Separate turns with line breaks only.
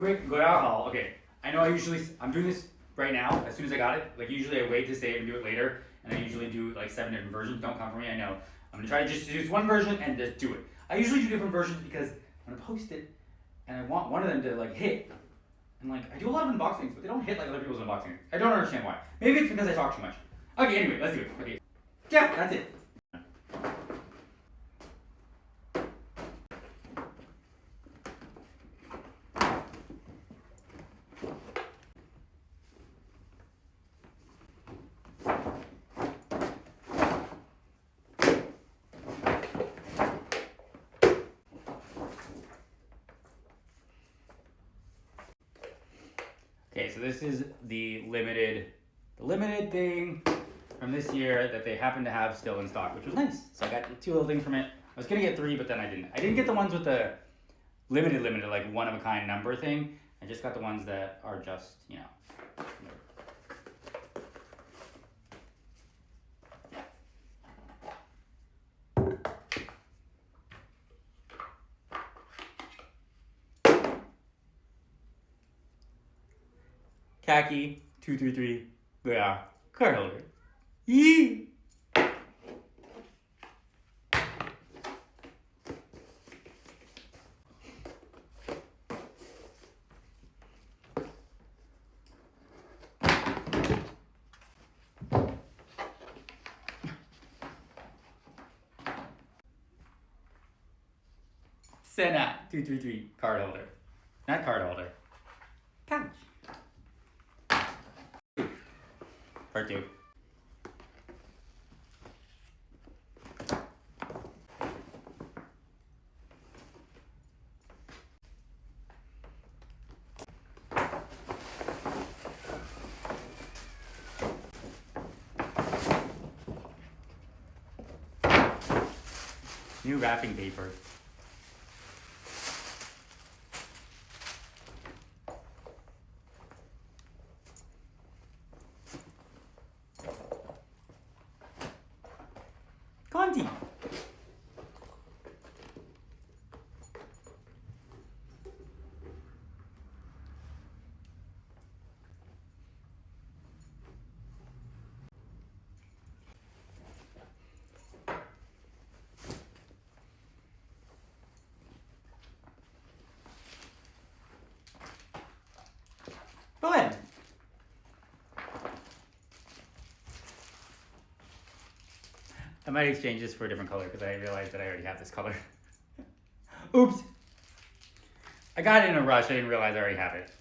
Quick Goyard haul. Okay, I know I'm doing this right now as soon as I got it. Like usually I wait to save and do it later, and I usually do like 7 different versions. Don't come for me, I know. I'm gonna try to just use one version and just do it. I usually do different versions because I'm gonna post it, and I want one of them to like hit. And like I do a lot of unboxings, but they don't hit like other people's unboxings. I don't understand why. Maybe it's because I talk too much. Okay, anyway, let's do it. Okay, yeah, that's it. Okay, so this is the limited thing from this year that they happen to have still in stock, which was nice. So I got 2 little things from it. I was gonna get 3, but then I didn't. I didn't get the ones with the limited, like one of a kind number thing. I just got the ones that are just, you know. Khaki 233 Goyard card holder. Yee! Senat 233 card holder. Not card holder. Pouch. Part 2. New wrapping paper. Conti. Boheme. I might exchange this for a different color because I realized that I already have this color. Oops. I got it in a rush. I didn't realize I already have it.